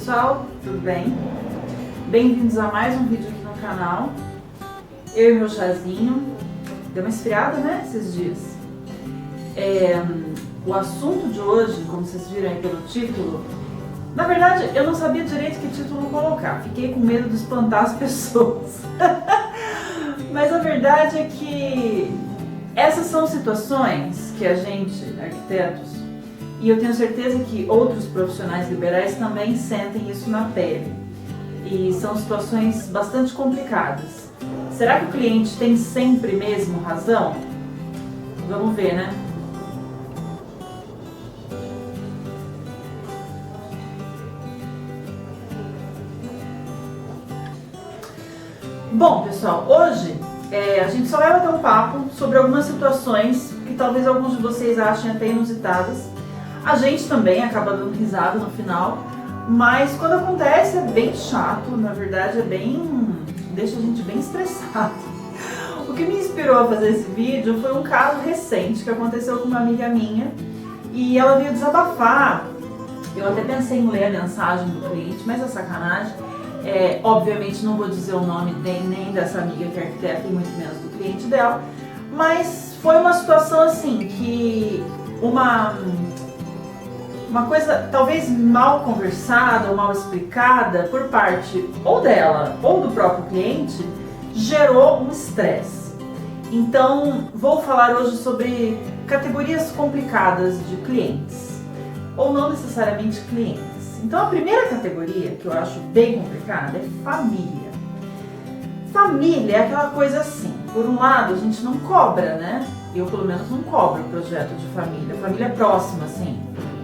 pessoal, tudo bem? Bem-vindos a mais um vídeo aqui no canal. Eu e meu chazinho. Deu uma esfriada, né, esses dias. O assunto de hoje, como vocês viram aí pelo título, na verdade eu não sabia direito que título colocar, fiquei com medo de espantar as pessoas. Mas a verdade é que essas são situações que a gente, arquitetos, e eu tenho certeza que outros profissionais liberais também sentem isso na pele. E são situações bastante complicadas. Será que o cliente tem sempre mesmo razão? Vamos ver, né? Bom, pessoal, hoje a gente só vai bater um papo sobre algumas situações que talvez alguns de vocês achem até inusitadas. A gente também acaba dando risada no final, mas quando acontece é bem chato, na verdade deixa a gente bem estressado. O que me inspirou a fazer esse vídeo foi um caso recente que aconteceu com uma amiga minha e ela veio desabafar. Eu até pensei em ler a mensagem do cliente, mas é sacanagem. Obviamente não vou dizer o nome nem dessa amiga que é arquiteta e muito menos do cliente dela, mas foi uma situação assim que uma coisa talvez mal conversada ou mal explicada por parte ou dela ou do próprio cliente gerou um estresse. Então vou falar hoje sobre categorias complicadas de clientes, ou não necessariamente clientes. Então a primeira categoria que eu acho bem complicada é família. Família é aquela coisa assim, por um lado a gente não cobra, né? Eu pelo menos não cobro o projeto de família próxima assim,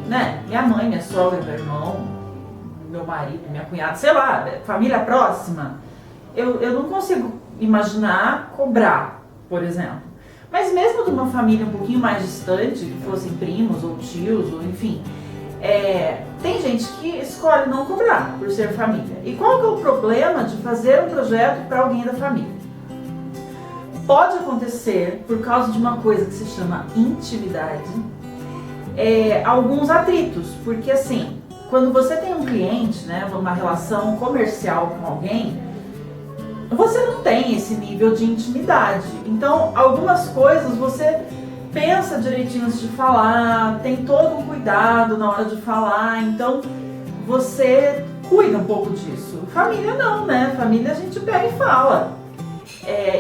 né? Minha mãe, minha sogra, meu irmão, meu marido, minha cunhada, sei lá, família próxima, eu não consigo imaginar cobrar, por exemplo. Mas mesmo de uma família um pouquinho mais distante, que fossem primos ou tios, ou enfim, tem gente que escolhe não cobrar por ser família. E qual que é o problema de fazer um projeto para alguém da família? Pode acontecer, por causa de uma coisa que se chama intimidade, alguns atritos, porque assim, quando você tem um cliente, né, uma relação comercial com alguém, você não tem esse nível de intimidade. Então, algumas coisas você pensa direitinho antes de falar, tem todo um cuidado na hora de falar, então você cuida um pouco disso. Família não, né? Família a gente pega e fala.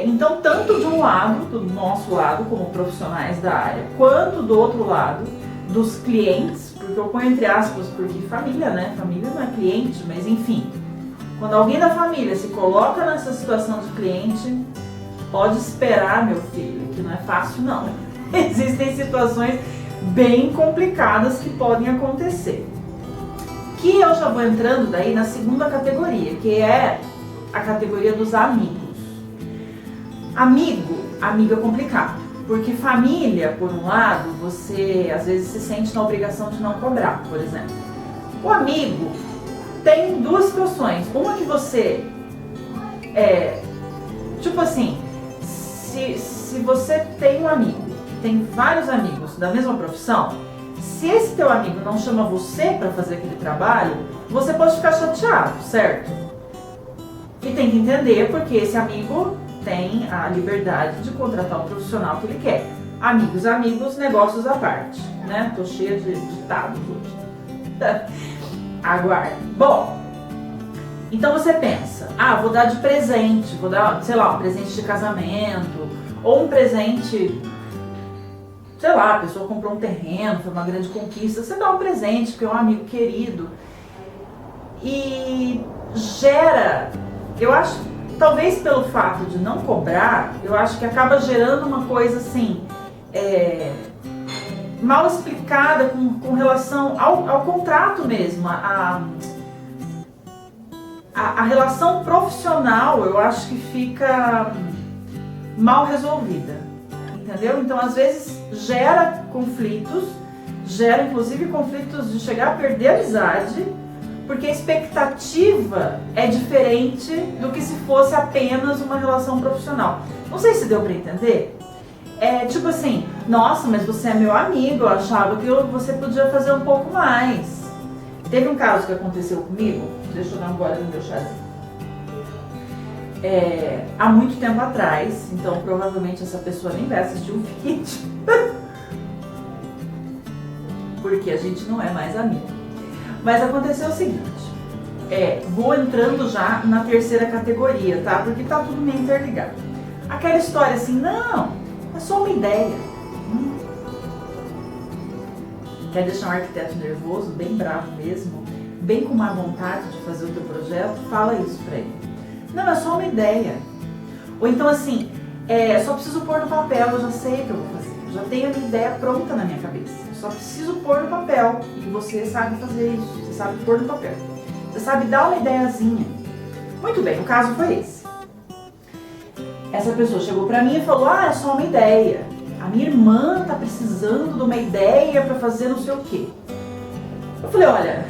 Então, tanto de um lado, do nosso lado, como profissionais da área, quanto do outro lado, dos clientes, porque eu ponho entre aspas, porque família, né? Família não é cliente, mas enfim. Quando alguém da família se coloca nessa situação de cliente, pode esperar, meu filho, que não é fácil não. Existem situações bem complicadas que podem acontecer. Que eu já vou entrando daí na segunda categoria, que é a categoria dos amigos. Amigo é complicado, porque família, por um lado, você às vezes se sente na obrigação de não cobrar, por exemplo. O amigo tem duas situações. Uma que você tipo assim, se você tem um amigo, tem vários amigos da mesma profissão, se esse teu amigo não chama você para fazer aquele trabalho, você pode ficar chateado, certo? E tem que entender porque esse amigo tem a liberdade de contratar um profissional que ele quer. Amigos, negócios à parte, né? Tô cheia de ditados hoje. Aguarde. Bom, então você pensa, vou dar de presente, vou dar, sei lá, um presente de casamento, ou um presente, sei lá, a pessoa comprou um terreno, foi uma grande conquista, você dá um presente porque é um amigo querido. E gera, eu acho, talvez pelo fato de não cobrar, eu acho que acaba gerando uma coisa assim, mal explicada com relação ao contrato mesmo, a relação profissional, eu acho que fica mal resolvida, entendeu? Então às vezes gera conflitos, gera inclusive conflitos de chegar a perder a amizade, porque a expectativa é diferente do que se fosse apenas uma relação profissional. Não sei se deu para entender. Tipo assim, nossa, mas você é meu amigo, eu achava que você podia fazer um pouco mais. Teve um caso que aconteceu comigo, deixa eu dar um gole no meu chazinho. Há muito tempo atrás, então provavelmente essa pessoa nem vai assistir o vídeo, porque a gente não é mais amigo. Mas aconteceu o seguinte, vou entrando já na terceira categoria, tá? Porque tá tudo meio interligado. Aquela história assim, não, é só uma ideia. Quer deixar um arquiteto nervoso, bem bravo mesmo, bem com má vontade de fazer o teu projeto, fala isso pra ele. Não, é só uma ideia. Ou então assim, só preciso pôr no papel, eu já sei o que eu vou fazer. Eu já tenho a minha ideia pronta na minha cabeça. Eu só preciso pôr no papel. E você sabe fazer isso, você sabe pôr no papel. Você sabe dar uma ideiazinha. Muito bem, o caso foi esse. Essa pessoa chegou pra mim e falou, é só uma ideia. A minha irmã tá precisando de uma ideia pra fazer não sei o quê. Eu falei, olha,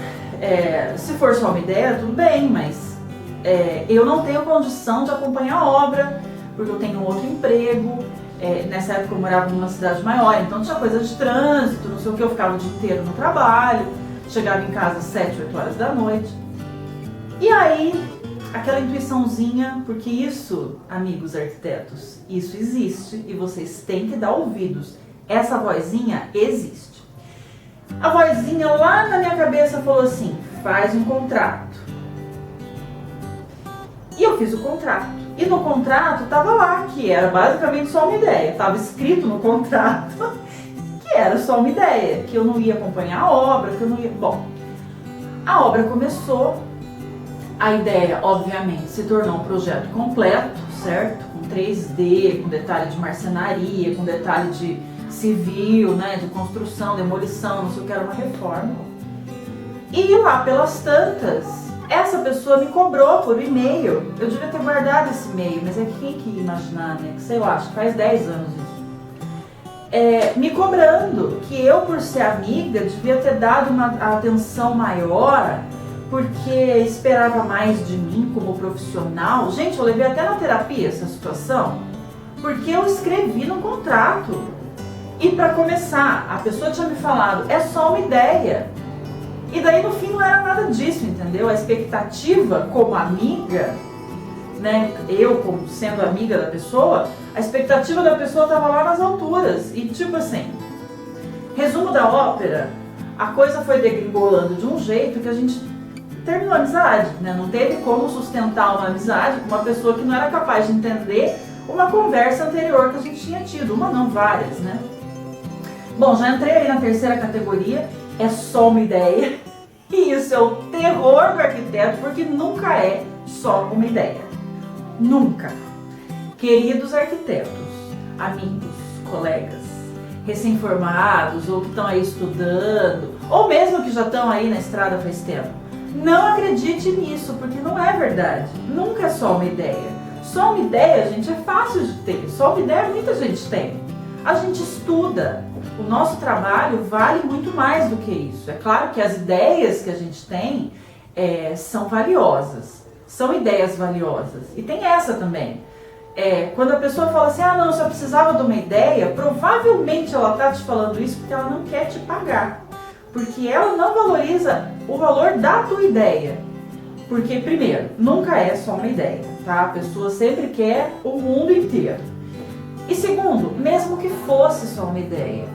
se for só uma ideia, tudo bem, mas eu não tenho condição de acompanhar a obra, porque eu tenho um outro emprego. Nessa época eu morava numa cidade maior, então tinha coisa de trânsito, não sei o que, eu ficava o dia inteiro no trabalho, chegava em casa às 7, 8 horas da noite. E aí, aquela intuiçãozinha, porque isso, amigos arquitetos, isso existe e vocês têm que dar ouvidos. Essa vozinha existe. A vozinha lá na minha cabeça falou assim, faz um contrato. E eu fiz o contrato. E no contrato estava lá, que era basicamente só uma ideia. Estava escrito no contrato que era só uma ideia, que eu não ia acompanhar a obra, que eu não ia... Bom, a obra começou, a ideia, obviamente, se tornou um projeto completo, certo? Com 3D, com detalhe de marcenaria, com detalhe de civil, né? De construção, demolição, não sei o que, era uma reforma. E lá pelas tantas... Essa pessoa me cobrou por e-mail. Eu devia ter guardado esse e-mail, mas quem que ia imaginar, né? Sei lá, acho que faz 10 anos isso. Me cobrando que eu, por ser amiga, devia ter dado uma atenção maior, porque esperava mais de mim como profissional. Gente, eu levei até na terapia essa situação, porque eu escrevi no contrato. E para começar, a pessoa tinha me falado, é só uma ideia. E daí no fim não era nada disso, entendeu? A expectativa como amiga, né? Eu como sendo amiga da pessoa, a expectativa da pessoa estava lá nas alturas. E tipo assim, resumo da ópera, a coisa foi degringolando de um jeito que a gente terminou a amizade, né? Não teve como sustentar uma amizade com uma pessoa que não era capaz de entender uma conversa anterior que a gente tinha tido. Uma não, várias, né? Bom, já entrei aí na terceira categoria. É só uma ideia, e isso é o terror do arquiteto, porque nunca é só uma ideia. Nunca. Queridos arquitetos, amigos, colegas, recém-formados, ou que estão aí estudando, ou mesmo que já estão aí na estrada faz tempo, não acredite nisso, porque não é verdade. Nunca é só uma ideia. Só uma ideia, gente, é fácil de ter. Só uma ideia muita gente tem. A gente estuda. O nosso trabalho vale muito mais do que isso. É claro que as ideias que a gente tem são valiosas, são ideias valiosas. E tem essa também. Quando a pessoa fala assim, não, eu só precisava de uma ideia, provavelmente ela está te falando isso porque ela não quer te pagar. Porque ela não valoriza o valor da tua ideia. Porque, primeiro, nunca é só uma ideia, tá? A pessoa sempre quer o mundo inteiro. E segundo, mesmo que fosse só uma ideia,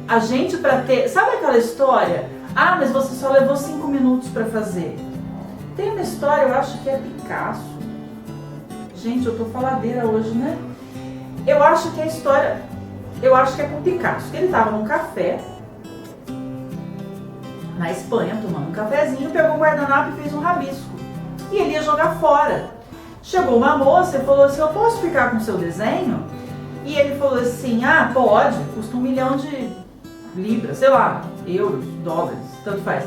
a gente para ter... Sabe aquela história? Mas você só levou 5 minutos para fazer. Tem uma história, eu acho que é Picasso. Gente, eu tô faladeira hoje, né? Eu acho que a história... Eu acho que é com Picasso. Ele tava num café na Espanha, tomando um cafezinho, pegou um guardanapo e fez um rabisco. E ele ia jogar fora. Chegou uma moça e falou assim, eu posso ficar com o seu desenho? E ele falou assim, pode, custa 1 milhão de libras, sei lá, euros, dólares, tanto faz.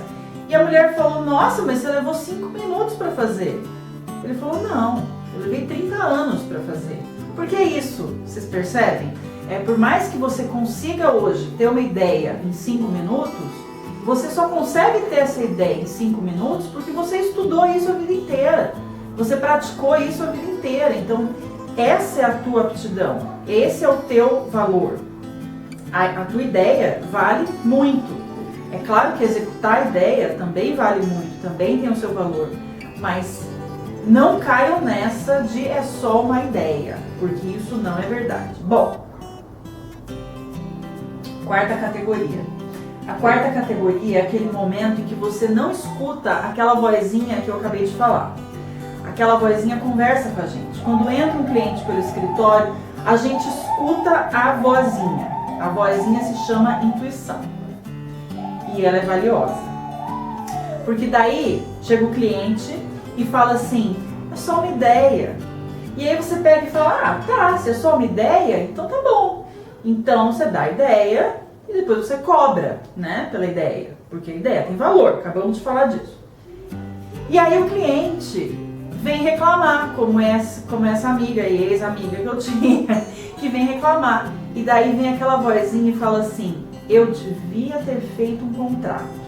E a mulher falou, nossa, mas você levou 5 minutos para fazer. Ele falou, não, eu levei 30 anos para fazer. Porque é isso, vocês percebem? Por mais que você consiga hoje ter uma ideia em 5 minutos, você só consegue ter essa ideia em 5 minutos porque você estudou isso a vida inteira. Você praticou isso a vida inteira. Então, essa é a tua aptidão, esse é o teu valor. A tua ideia vale muito. É claro que executar a ideia também vale muito, também tem o seu valor, mas não caiam nessa de é só uma ideia, porque isso não é verdade. Bom, quarta categoria. A quarta categoria é aquele momento em que você não escuta aquela vozinha que eu acabei de falar. Aquela vozinha conversa com a gente. Quando entra um cliente pelo escritório, a gente escuta a vozinha. A vozinha se chama intuição. E ela é valiosa. Porque daí chega o cliente e fala assim, é só uma ideia. E aí você pega e fala, ah, tá, se é só uma ideia, então tá bom. Então você dá a ideia e depois você cobra, né, pela ideia. Porque a ideia tem valor, acabamos de falar disso. E aí o cliente vem reclamar, como essa amiga e ex-amiga que eu tinha, que vem reclamar. E daí vem aquela vozinha e fala assim, eu devia ter feito um contrato.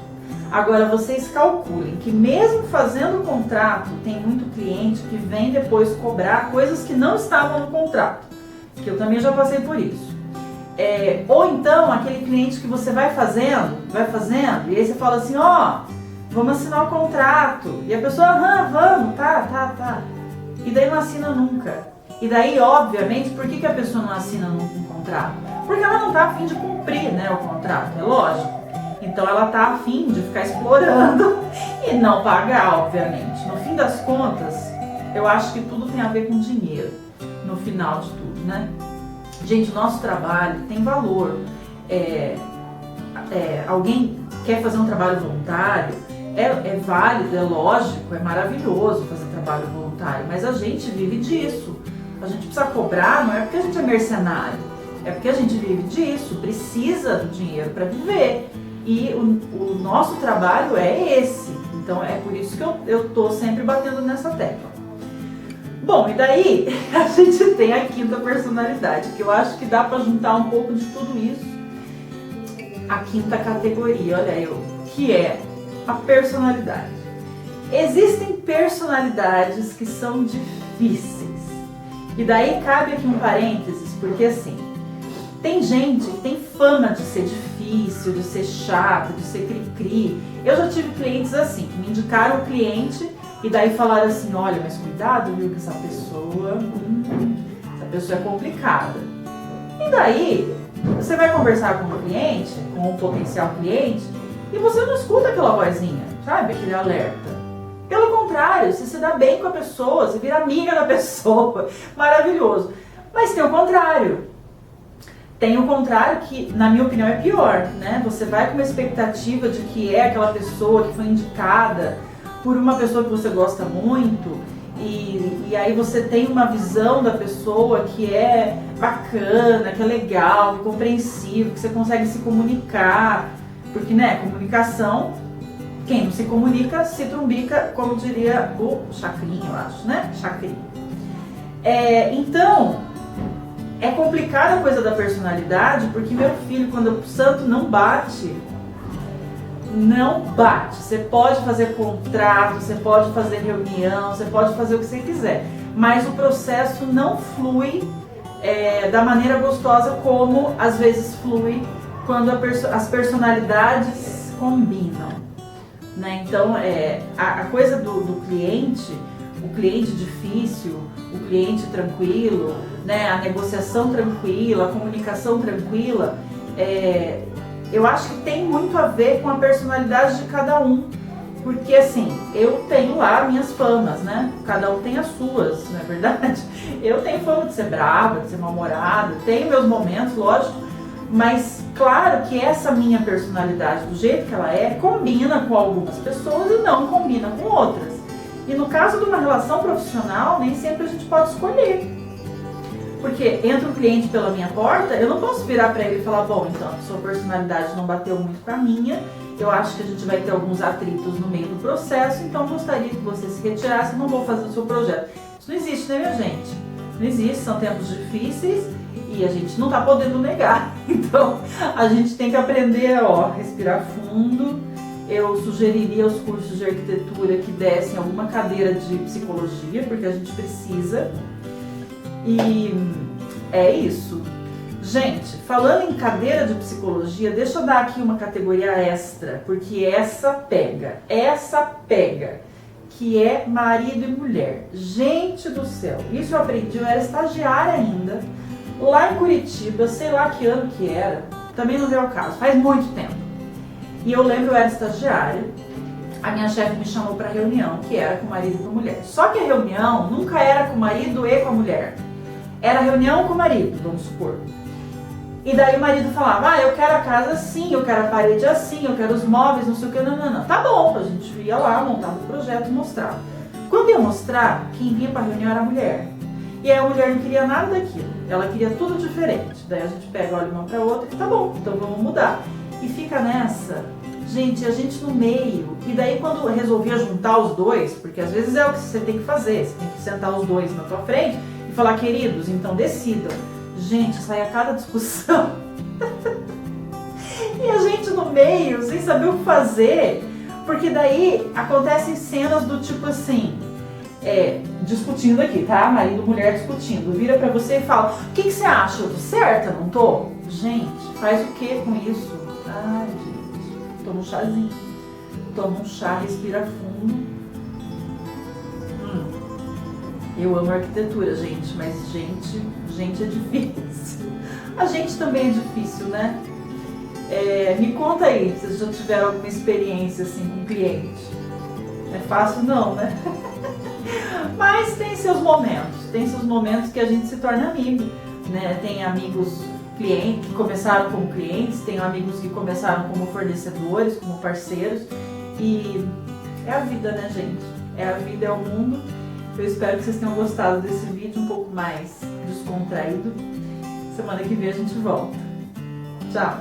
Agora vocês calculem que mesmo fazendo o contrato, tem muito cliente que vem depois cobrar coisas que não estavam no contrato. Que eu também já passei por isso. Ou então aquele cliente que você vai fazendo, e aí você fala assim, ó, vamos assinar o contrato. E a pessoa, vamos, tá. E daí não assina nunca. E daí, obviamente, por que a pessoa não assina um contrato? Porque ela não tá a fim de cumprir, né, o contrato, é lógico. Então ela tá a fim de ficar explorando e não pagar, obviamente. No fim das contas, eu acho que tudo tem a ver com dinheiro, no final de tudo, né? Gente, o nosso trabalho tem valor. Alguém quer fazer um trabalho voluntário, é válido, é lógico, é maravilhoso fazer trabalho voluntário, mas a gente vive disso. A gente precisa cobrar, não é porque a gente é mercenário, é porque a gente vive disso, precisa do dinheiro para viver. E o nosso trabalho é esse. Então é por isso que eu tô sempre batendo nessa tecla. Bom, e daí a gente tem a quinta personalidade, que eu acho que dá para juntar um pouco de tudo isso. A quinta categoria, olha eu, que é a personalidade. Existem personalidades que são difíceis. E daí cabe aqui um parênteses, porque assim, tem gente que tem fama de ser difícil, de ser chato, de ser cri-cri. Eu já tive clientes assim, que me indicaram o cliente e daí falaram assim, olha, mas cuidado, viu, que essa pessoa é complicada. E daí, você vai conversar com o cliente, com um potencial cliente, e você não escuta aquela vozinha, sabe, aquele alerta. Pelo contrário, você se dá bem com a pessoa, você vira amiga da pessoa, maravilhoso. Mas tem o contrário. Tem o contrário que, na minha opinião, é pior, né? Você vai com uma expectativa de que é aquela pessoa que foi indicada por uma pessoa que você gosta muito e aí você tem uma visão da pessoa que é bacana, que é legal, que é compreensivo, que você consegue se comunicar, porque, né, comunicação, quem não se comunica se trumbica, como diria o Chacrinha, eu acho, né? Chacrinha. Então, é complicada a coisa da personalidade, porque meu filho, quando o santo não bate. Você pode fazer contrato, você pode fazer reunião, você pode fazer o que você quiser, mas o processo não flui da maneira gostosa como às vezes flui quando as personalidades combinam, né? Então a coisa do cliente, o cliente difícil, o cliente tranquilo, né? A negociação tranquila, a comunicação tranquila, eu acho que tem muito a ver com a personalidade de cada um. Porque assim, eu tenho lá minhas famas, né? Cada um tem as suas, não é verdade? Eu tenho fama de ser brava, de ser mal-humorada, tenho meus momentos, lógico. Mas claro que essa minha personalidade, do jeito que ela combina com algumas pessoas e não combina com outras. E no caso de uma relação profissional, nem sempre a gente pode escolher. Porque entra um cliente pela minha porta, eu não posso virar para ele e falar, bom, então, a sua personalidade não bateu muito com a minha, eu acho que a gente vai ter alguns atritos no meio do processo, então gostaria que você se retirasse, não vou fazer o seu projeto. Isso não existe, né, minha gente? Não existe, são tempos difíceis e a gente não está podendo negar. Então, a gente tem que aprender a respirar fundo. Eu sugeriria os cursos de arquitetura que dessem alguma cadeira de psicologia, porque a gente precisa. E é isso. Gente, falando em cadeira de psicologia, deixa eu dar aqui uma categoria extra, porque essa pega, que é marido e mulher. Gente do céu, isso eu aprendi, eu era estagiária ainda, lá em Curitiba, sei lá que ano que era, também não veio ao caso, faz muito tempo. E eu lembro, eu era estagiária, a minha chefe me chamou para reunião, que era com o marido e com a mulher. Só que a reunião nunca era com o marido e com a mulher, era reunião com o marido, vamos supor. E daí o marido falava, eu quero a casa assim, eu quero a parede assim, eu quero os móveis, não sei o que, não. Tá bom, a gente ia lá, montava o projeto e mostrava. Quando ia mostrar, quem vinha para a reunião era a mulher. E aí a mulher não queria nada daquilo, ela queria tudo diferente. Daí a gente pega, olha uma para outra e tá bom, então vamos mudar. E fica nessa, gente, a gente no meio. E daí quando resolvia juntar os dois, porque às vezes é o que você tem que fazer, você tem que sentar os dois na tua frente e falar, queridos, então decidam. Gente, sai a cada discussão. E a gente no meio, sem saber o que fazer. Porque daí acontecem cenas do tipo assim, discutindo aqui, tá? Marido e mulher discutindo. Vira pra você e fala, o que você acha? Eu tô certa? Não tô? Gente, faz o que com isso? Ai, gente, toma um chazinho. Toma um chá, respira fundo. Eu amo arquitetura, gente, mas gente é difícil. A gente também é difícil, né? Me conta aí, se vocês já tiveram alguma experiência assim com cliente. É fácil não, né? Mas tem seus momentos que a gente se torna amigo, né? Tem amigos clientes que começaram como clientes, tem amigos que começaram como fornecedores, como parceiros, e é a vida, né, gente? É a vida, é o mundo. Eu espero que vocês tenham gostado desse vídeo um pouco mais descontraído. Semana que vem a gente volta. Tchau!